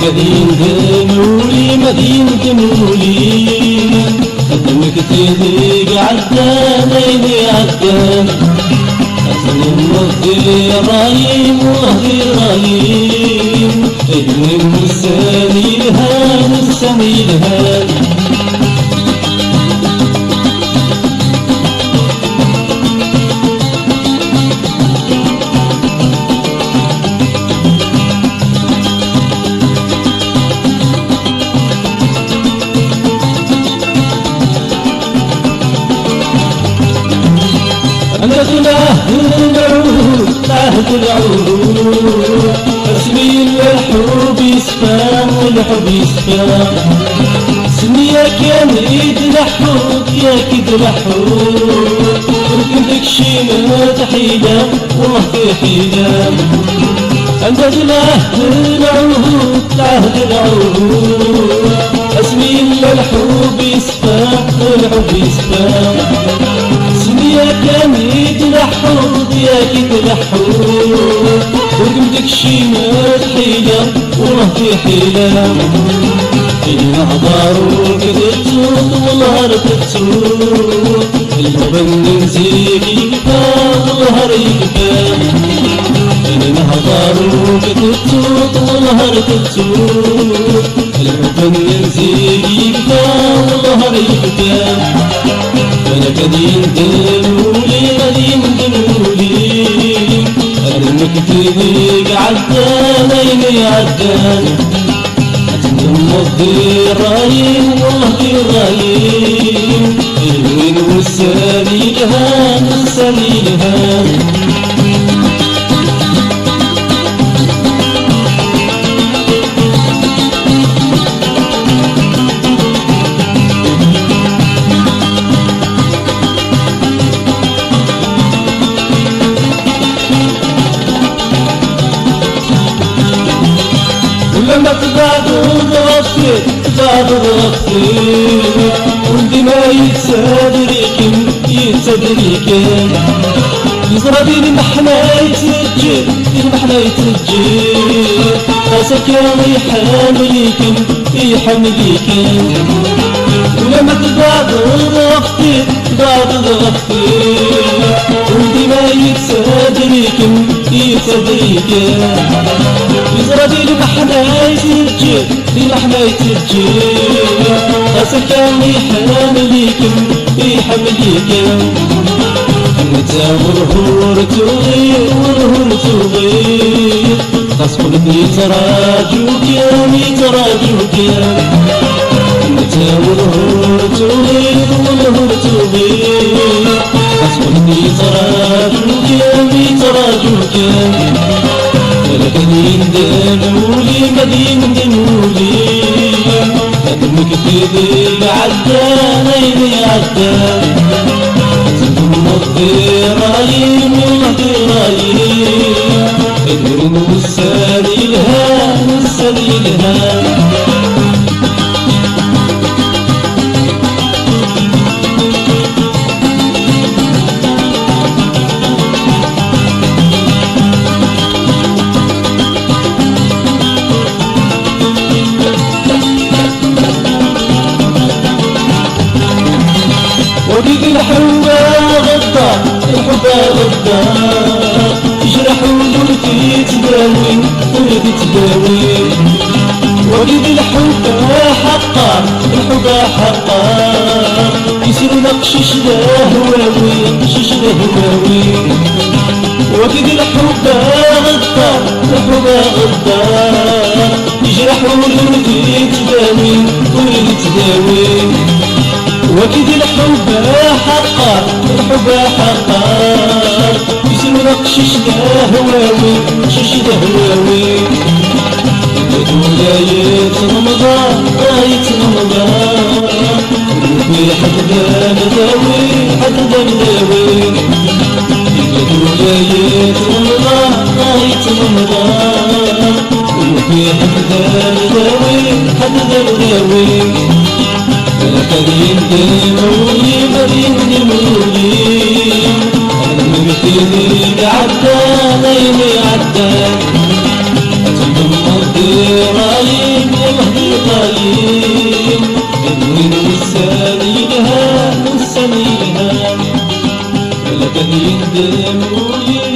قديم دمولي مدين دمولي قدمك تيدي عدان عيني عدان أتنم وهدي رايم وهدي رايم ابن الساني الهان الساني الهان عهد العهود اسمي الحب يسفام والحب يسفام سمية كان يدلحوك يا كدلحوك وكنتك شي متحيلة والله في حيلة عندك عهد العهود اسمي الحب يسفام والحب يسفام سمية كان يدلحوك يا كدلحوك وقمتك شي متحيلة والله في حيلة إلنا هضاروك تتوت والله تتوت المبنن زيك يكفى والله يكفى إلنا هضاروك تتوت والله تتوت المبنن زيك يكفى والله يكفى أنا قديم دمولي قديم دمولي أدمك تضيق عدان عيني عدان وهدي رايم وهدي رايم الوين والسالي الهان السالي الهان ولما بعد ضغطي ولدي ما يتسادريكم يزربي المحنى يتسجل المحنى يتسجل خاصك يا يحمليكم يحمليكم ولما بعد ضغطي ولدي ما يتسادريكم يزربي المحنى يتسجل المحنى يتسجل خاصك يا يحمليكم يحمليكم متى والهور تغير والهور تغير خاص قلبي تراجوك يا متى والهور تغير والهور تغير خاص قلبي تراجوك يا مدين دمولي مدين دمولي أدمك تضيق عدان عيني عدان وهدي رايم وهدي رايم الورد والسالي الهان السالي الهان وقيد الحبة غدار يجرح ولدي تداوي ولدي تداوي وقيد الحبة حقار يصير نقش شده هواوي وقيد الحبة غدار يجرح ولدي تداوي وكيد الحب حقار يصير نقش شده هواوي ولاية رمضان وفي حد داوي ولاية رمضان وفي حد داوي أنا قديم دمولي قديم دمولي أنا مثلي عدان عيني عدان أتم وهدي رايم يندموني